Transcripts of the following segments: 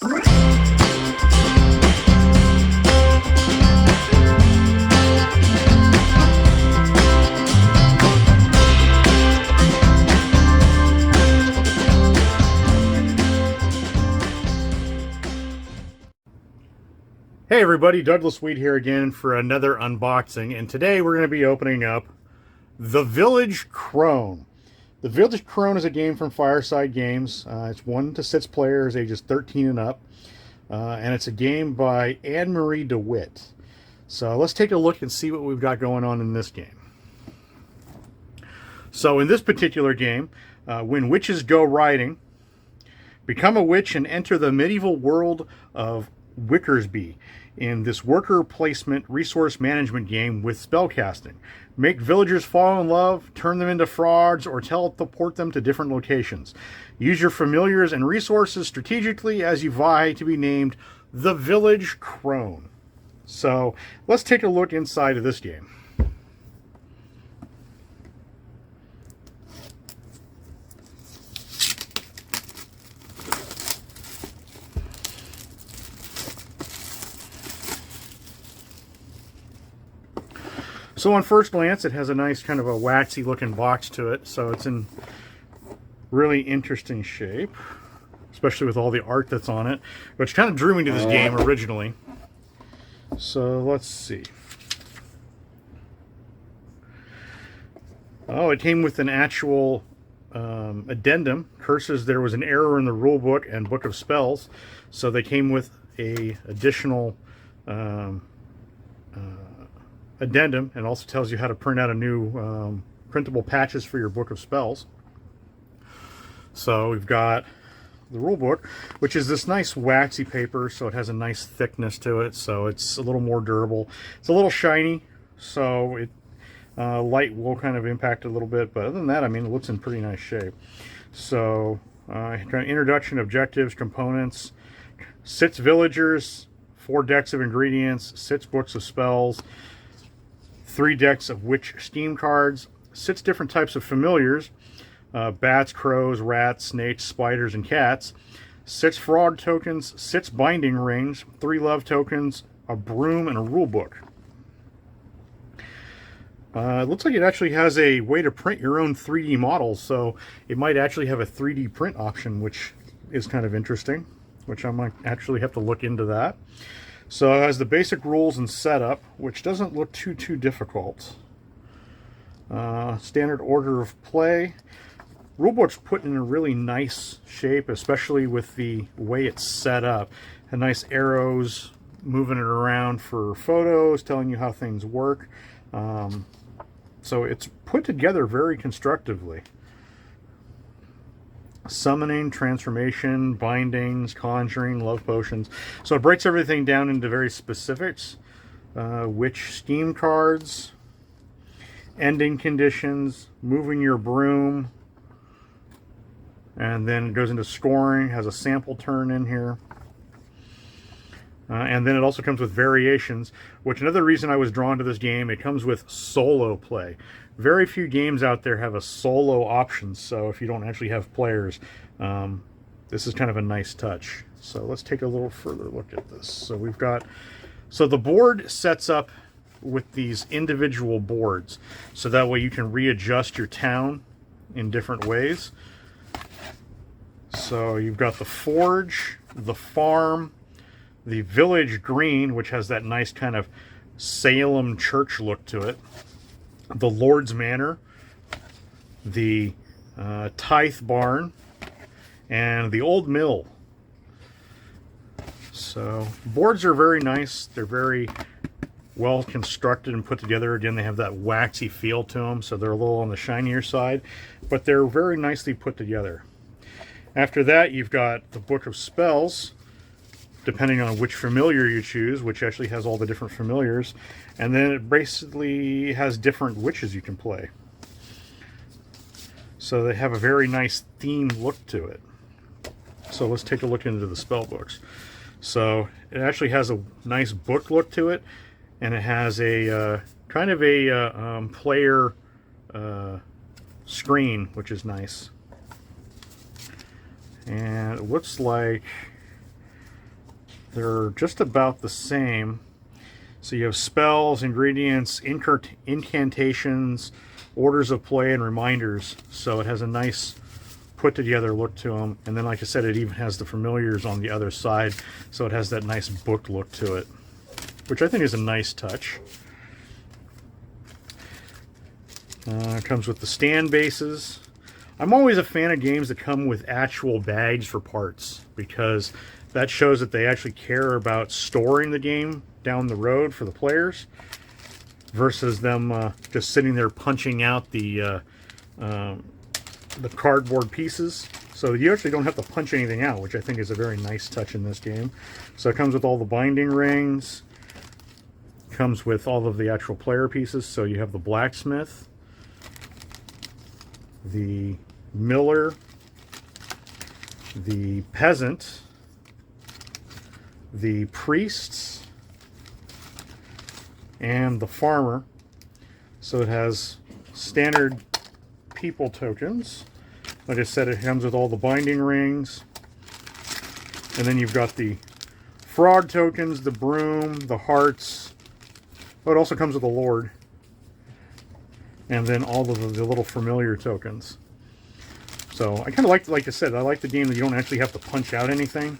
Hey everybody, Douglas Weed here again for another unboxing, and today we're going to be opening up The Village Crone. The Village Crone is a game from Fireside Games. It's 1 to 6 players, ages 13 and up, and it's a game by Anne-Marie DeWitt. So let's take a look and see what we've got going on in this game. So in this particular game, when witches go riding, become a witch and enter the medieval world of Wickersby in this worker placement resource management game with spellcasting. Make villagers fall in love, turn them into frauds, or teleport them to different locations. Use your familiars and resources strategically as you vie to be named the Village Crone. So let's take a look inside of this game. So on first glance, it has a nice kind of a waxy looking box to it, so it's in really interesting shape, especially with all the art that's on it, which kind of drew me to this game originally. So let's see. Oh, it came with an actual addendum. Curses, there was an error in the rule book and book of spells, so they came with a additional addendum, and also tells you how to print out a new printable patches for your book of spells. So we've got the rule book, which is this nice waxy paper, so it has a nice thickness to it, so it's a little more durable. It's a little shiny, so it light will kind of impact it a little bit, but other than that, I mean, it looks in pretty nice shape. So kind of introduction, objectives, components, 6 villagers, 4 decks of ingredients, 6 books of spells, 3 decks of witch scheme cards, 6 different types of familiars, bats, crows, rats, snakes, spiders, and cats, 6 fraud tokens, 6 binding rings, 3 love tokens, a broom, and a rule book. It looks like it actually has a way to print your own 3D models, so it might actually have a 3D print option, which is kind of interesting, which I might actually have to look into that. So it has the basic rules and setup, which doesn't look too difficult. Standard order of play. Rulebook's put in a really nice shape, especially with the way it's set up. And nice arrows moving it around for photos, telling you how things work. So it's put together very constructively. Summoning, transformation, bindings, conjuring, love potions. So it breaks everything down into very specifics. Witch scheme cards, ending conditions, moving your broom, and then it goes into scoring, has a sample turn in here. And then it also comes with variations, which another reason I was drawn to this game, it comes with solo play. Very few games out there have a solo option, so if you don't actually have players, this is kind of a nice touch. So let's take a little further look at this. So we've got, so the board sets up with these individual boards, so that way you can readjust your town in different ways. So you've got the forge, the farm, the village green, which has that nice kind of Salem church look to it, the Lord's Manor, the Tithe Barn, and the Old Mill. So boards are very nice. They're very well constructed and put together. Again, they have that waxy feel to them, so they're a little on the shinier side, but they're very nicely put together. After that, you've got the Book of Spells, depending on which familiar you choose, which actually has all the different familiars. And then it basically has different witches you can play. So they have a very nice themed look to it. So let's take a look into the spell books. So it actually has a nice book look to it, and it has a kind of a player screen, which is nice. And it looks like they're just about the same. So you have spells, ingredients, incantations, orders of play, and reminders. So it has a nice put together look to them. And then, like I said, it even has the familiars on the other side. So it has that nice book look to it, which I think is a nice touch. It comes with the stand bases. I'm always a fan of games that come with actual bags for parts, because that shows that they actually care about storing the game down the road for the players, versus them just sitting there punching out the cardboard pieces. So you actually don't have to punch anything out, which I think is a very nice touch in this game. So it comes with all the binding rings, comes with all of the actual player pieces. So you have the blacksmith, the miller, the peasant, the priests, and the farmer. So it has standard people tokens. Like I said, it comes with all the binding rings. And then you've got the frog tokens, the broom, the hearts. Oh, it also comes with a lord. And then all of the little familiar tokens. So I kind of like I said, I like the game that you don't actually have to punch out anything.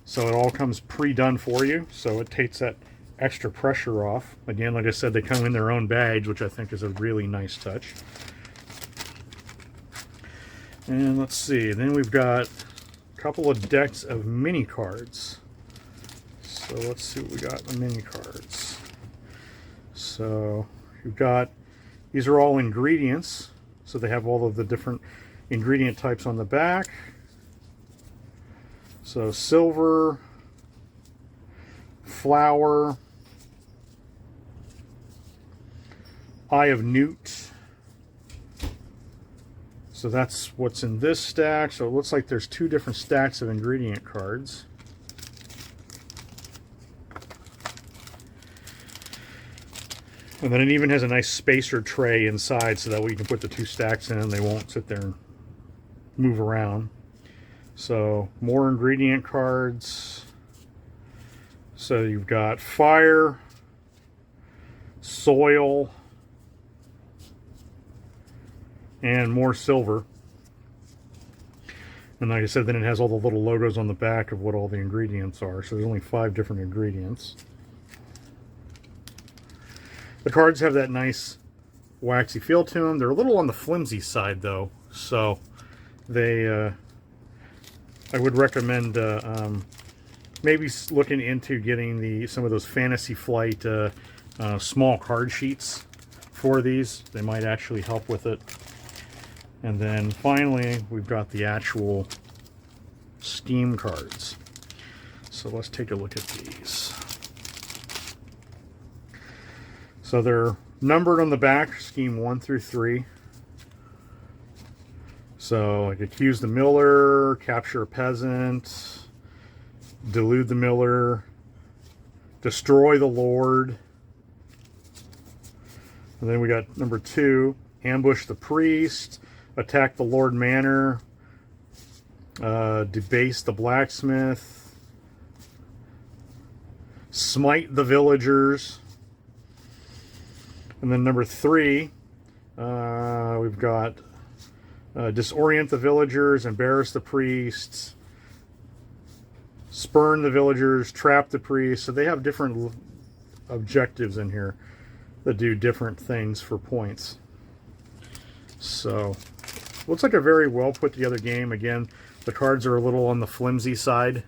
So it all comes pre-done for you. So it takes that extra pressure off. Again, like I said, they come in their own bags, which I think is a really nice touch. And let's see, then we've got a couple of decks of mini cards. So let's see what we got in the mini cards. So you've got, these are all ingredients. So they have all of the different ingredient types on the back. So silver, flour, Eye of Newt. So that's what's in this stack. So it looks like there's two different stacks of ingredient cards. And then it even has a nice spacer tray inside, so that way you can put the two stacks in and they won't sit there and move around. So more ingredient cards. So you've got fire, soil, and more silver. And like I said, then it has all the little logos on the back of what all the ingredients are. So there's only 5 different ingredients. The cards have that nice waxy feel to them. They're a little on the flimsy side though, so they I would recommend maybe looking into getting some of those Fantasy Flight small card sheets for these. They might actually help with it. And then finally, we've got the actual Steam cards. So let's take a look at these. So they're numbered on the back, scheme 1 through 3. So like accuse the miller, capture a peasant, delude the miller, destroy the lord. And then we got number 2, ambush the priest, attack the lord manor, debase the blacksmith, smite the villagers. And then number 3, we've got disorient the villagers, embarrass the priests, spurn the villagers, trap the priests. So they have different objectives in here that do different things for points. So looks like a very well put together game. Again, the cards are a little on the flimsy side,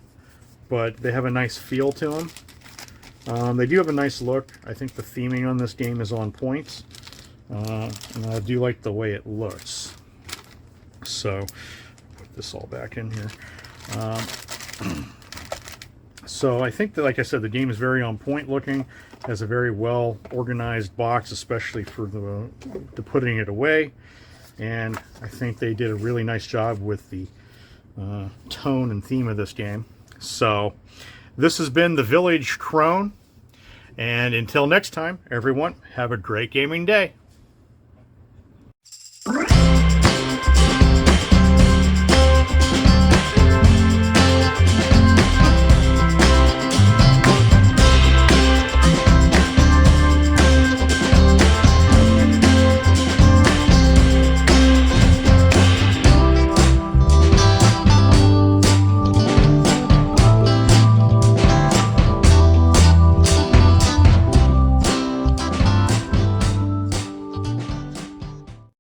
but they have a nice feel to them. They do have a nice look. I think the theming on this game is on point. And I do like the way it looks. So, put this all back in here. So I think that, like I said, the game is very on point looking. Has a very well organized box, especially for the putting it away. And I think they did a really nice job with the tone and theme of this game. So this has been the Village Crone. And until next time, everyone, have a great gaming day.